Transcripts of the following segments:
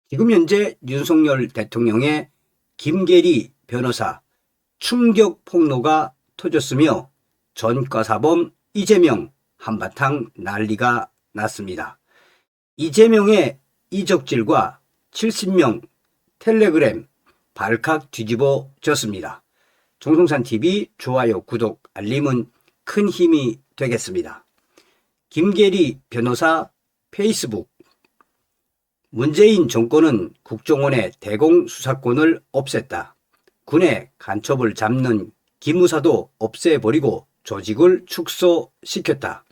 지금 현재 윤석열 대통령의 김계리 변호사 충격 폭로가 터졌으며 전과사범 이재명 한바탕 난리가 났습니다. 이재명의 이적질과 70명 텔레그램 발칵 뒤집어졌습니다. 정성산TV 좋아요, 구독, 알림은 큰 힘이 되겠습니다. 김계리 변호사 페이스북. 문재인 정권은 국정원의 대공수사권을 없앴다. 군의 간첩을 잡는 기무사도 없애버리고 조직을 축소시켰다.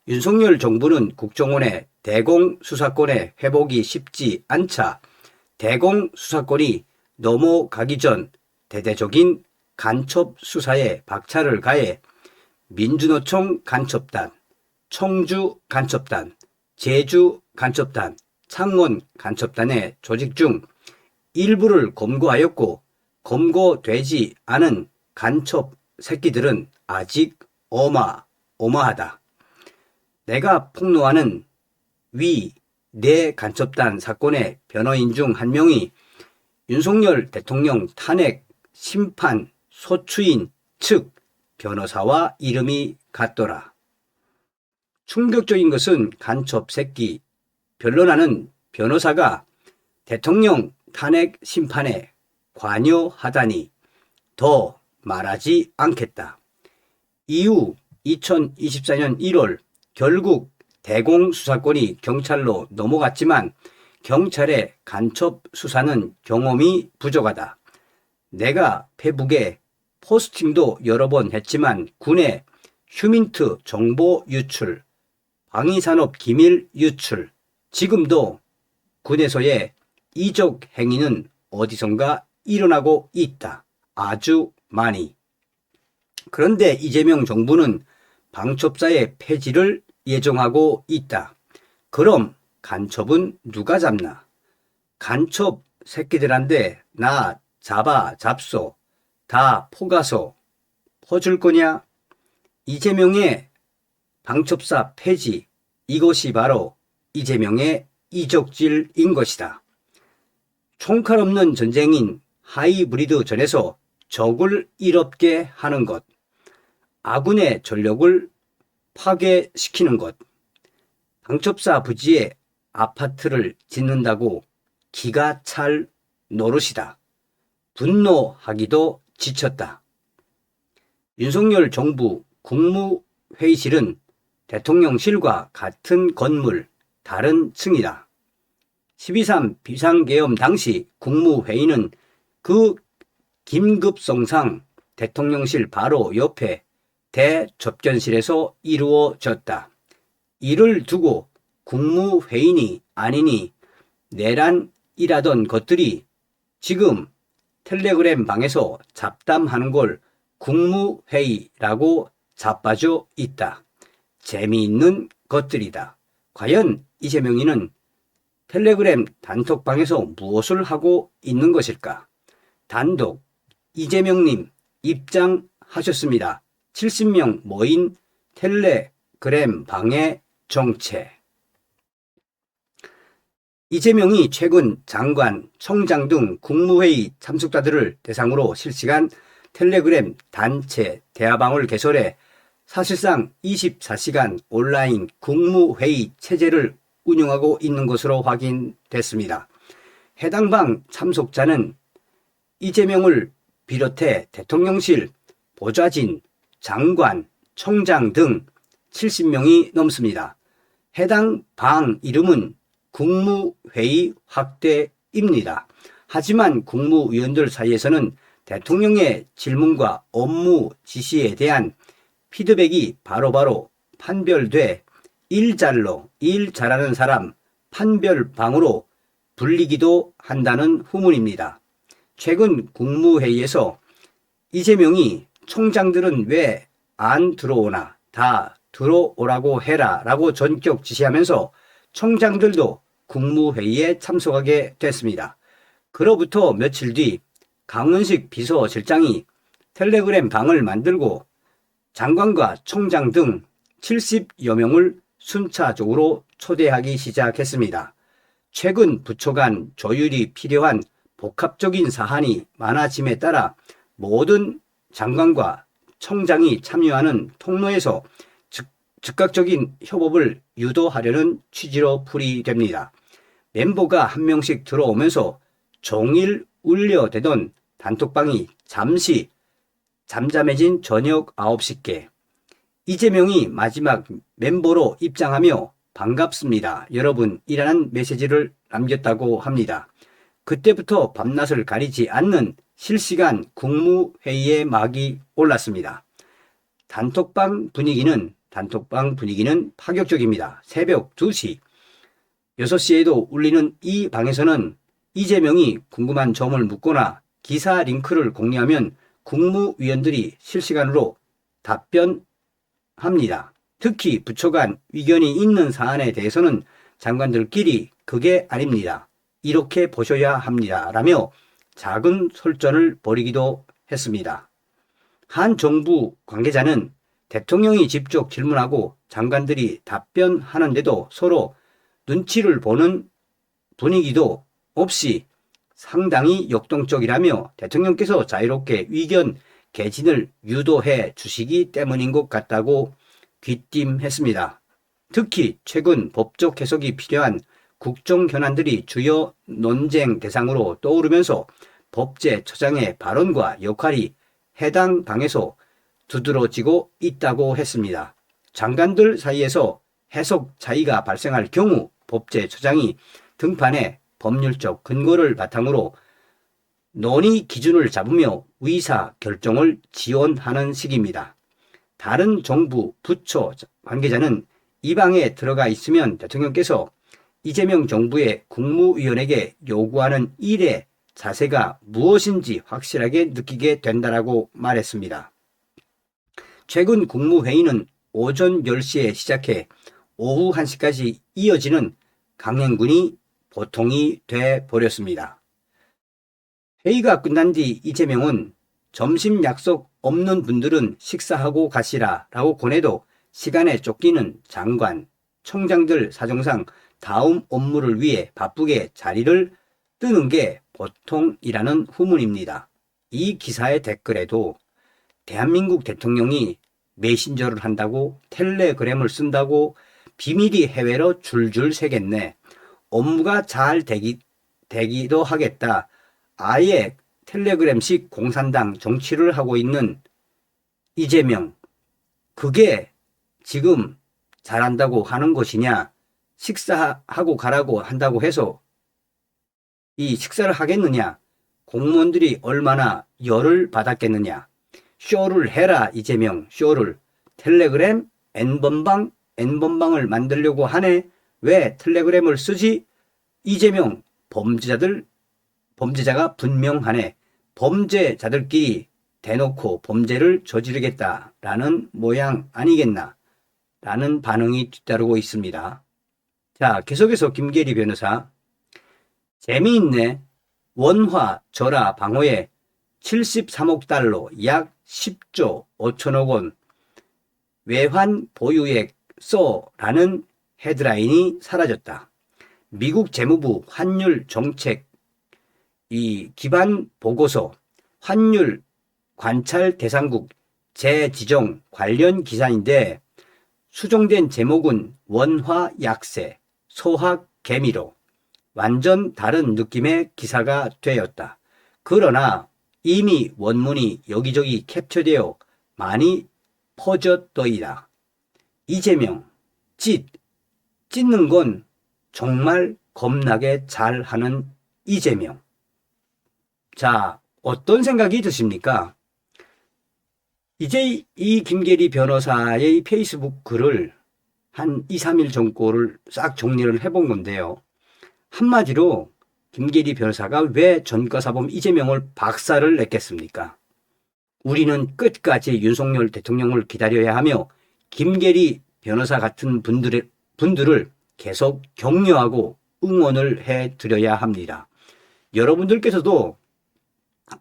윤석열 정부는 국정원의 대공수사권의 회복이 쉽지 않자 대공수사권이 넘어가기 전 대대적인 간첩 수사에 박차를 가해 민주노총 간첩단, 청주 간첩단, 제주 간첩단, 창원 간첩단의 조직 중 일부를 검거하였고 검거되지 않은 간첩 새끼들은 아직 어마어마하다. 내가 폭로하는 위 내 간첩단 사건의 변호인 중 한 명이 윤석열 대통령 탄핵 심판 소추인 측 변호사와 이름이 같더라. 충격적인 것은 간첩 새끼 변론하는 변호사가 대통령 탄핵 심판에 관여하다니 더 말하지 않겠다. 이후 2024년 1월 결국 대공수사권이 경찰로 넘어갔지만 경찰의 간첩 수사는 경험이 부족하다. 내가 페북에 포스팅도 여러 번 했지만 군의 휴민트 정보 유출, 방위산업 기밀 유출, 지금도 군에서의 이적 행위는 어디선가 일어나고 있다. 아주 많이. 그런데 이재명 정부는 방첩사의 폐지를 예정하고 있다. 그럼 간첩은 누가 잡나? 간첩 새끼들한테 나 잡소 다 포가서 퍼줄 거냐? 이재명의 방첩사 폐지, 이것이 바로 이재명의 이적질인 것이다. 총칼 없는 전쟁인 하이브리드 전에서 적을 일없게 하는 것, 아군의 전력을 파괴시키는 것, 방첩사 부지에 아파트를 짓는다고 기가 찰 노릇이다. 분노하기도 지쳤다. 윤석열 정부 국무회의실은 대통령실과 같은 건물, 다른 층이다. 12.3 비상계엄 당시 국무회의는 그 긴급성상 대통령실 바로 옆에 대접견실에서 이루어졌다. 이를 두고 국무회의니 아니니 내란이라던 것들이 지금 텔레그램 방에서 잡담하는 걸 국무회의라고 자빠져 있다. 재미있는 것들이다. 과연 이재명이는 텔레그램 단톡방에서 무엇을 하고 있는 것일까? 단독 이재명님 입장하셨습니다. 70명 모인 텔레그램 방의 정체. 이재명이 최근 장관, 청장 등 국무회의 참석자들을 대상으로 실시간 텔레그램 단체 대화방을 개설해 사실상 24시간 온라인 국무회의 체제를 운영하고 있는 것으로 확인됐습니다. 해당 방 참석자는 이재명을 비롯해 대통령실, 보좌진, 장관, 청장 등 70명이 넘습니다. 해당 방 이름은 국무회의 확대입니다. 하지만 국무위원들 사이에서는 대통령의 질문과 업무 지시에 대한 피드백이 바로바로 판별돼 일 잘하는 사람 판별방으로 불리기도 한다는 후문입니다. 최근 국무회의에서 이재명이 총장들은 왜 안 들어오나 다 들어오라고 해라 라고 전격 지시하면서 총장들도 국무회의에 참석하게 됐습니다. 그로부터 며칠 뒤 강원식 비서실장이 텔레그램 방을 만들고 장관과 총장 등 70여 명을 순차적으로 초대하기 시작했습니다. 최근 부처 간 조율이 필요한 복합적인 사안이 많아짐에 따라 모든 장관과 청장이 참여하는 통로에서 즉각적인 협업을 유도하려는 취지로 풀이됩니다. 멤버가 한 명씩 들어오면서 종일 울려대던 단톡방이 잠시 잠잠해진 저녁 9시께 이재명이 마지막 멤버로 입장하며 반갑습니다, 여러분이라는 메시지를 남겼다고 합니다. 그때부터 밤낮을 가리지 않는 실시간 국무회의의 막이 올랐습니다. 단톡방 분위기는 파격적입니다. 새벽 2시, 6시에도 울리는 이 방에서는 이재명이 궁금한 점을 묻거나 기사 링크를 공유하면 국무위원들이 실시간으로 답변합니다. 특히 부처 간 의견이 있는 사안에 대해서는 장관들끼리 그게 아닙니다, 이렇게 보셔야 합니다 라며 작은 설전을 벌이기도 했습니다. 한 정부 관계자는 대통령이 직접 질문하고 장관들이 답변하는데도 서로 눈치를 보는 분위기도 없이 상당히 역동적이라며 대통령께서 자유롭게 의견 개진을 유도해 주시기 때문인 것 같다고 귀띔했습니다. 특히 최근 법적 해석이 필요한 국정 현안들이 주요 논쟁 대상으로 떠오르면서 법제처장의 발언과 역할이 해당 방에서 두드러지고 있다고 했습니다. 장관들 사이에서 해석 차이가 발생할 경우 법제처장이 등판해 법률적 근거를 바탕으로 논의 기준을 잡으며 의사 결정을 지원하는 식입니다. 다른 정부 부처 관계자는 이 방에 들어가 있으면 대통령께서 이재명 정부의 국무위원에게 요구하는 일의 자세가 무엇인지 확실하게 느끼게 된다라고 말했습니다. 최근 국무회의는 오전 10시에 시작해 오후 1시까지 이어지는 강행군이 보통이 돼버렸습니다. 회의가 끝난 뒤 이재명은 점심 약속 없는 분들은 식사하고 가시라 라고 권해도 시간에 쫓기는 장관, 청장들 사정상 다음 업무를 위해 바쁘게 자리를 뜨는 게 보통이라는 후문입니다. 이 기사의 댓글에도 대한민국 대통령이 메신저를 한다고, 텔레그램을 쓴다고, 비밀이 해외로 줄줄 새겠네, 업무가 잘 되기도 하겠다, 아예 텔레그램식 공산당 정치를 하고 있는 이재명, 그게 지금 잘한다고 하는 것이냐, 식사하고 가라고 한다고 해서 이 식사를 하겠느냐, 공무원들이 얼마나 열을 받았겠느냐, 쇼를 해라 이재명, 쇼를. 텔레그램 N번방을 만들려고 하네, 왜 텔레그램을 쓰지? 이재명, 범죄자가 분명하네, 범죄자들끼리 대놓고 범죄를 저지르겠다라는 모양 아니겠나 라는 반응이 뒤따르고 있습니다. 자, 계속해서 김계리 변호사, 재미있네, 원화 절하 방어에 73억 달러, 약 10조 5천억 원 외환 보유액 써라는 헤드라인이 사라졌다. 미국 재무부 환율 정책 기반 보고서 환율 관찰 대상국 재지정 관련 기사인데 수정된 제목은 원화 약세, 소학 개미로 완전 다른 느낌의 기사가 되었다. 그러나 이미 원문이 여기저기 캡처되어 많이 퍼졌더이다. 이재명, 찢는 건 정말 겁나게 잘하는 이재명. 자, 어떤 생각이 드십니까? 이제 이 김계리 변호사의 페이스북 글을 한 2, 3일 전거를 싹 정리를 해본 건데요. 한마디로 김계리 변호사가 왜 전과사범 이재명을 박살을 냈겠습니까? 우리는 끝까지 윤석열 대통령을 기다려야 하며 김계리 변호사 같은 분들을 계속 격려하고 응원을 해드려야 합니다. 여러분들께서도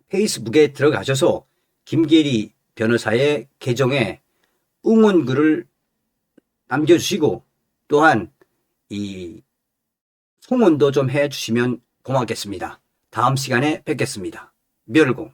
페이스북에 들어가셔서 김계리 변호사의 계정에 응원글을 남겨주시고 또한 이 송원도 좀 해주시면 고맙겠습니다. 다음 시간에 뵙겠습니다. 멸공.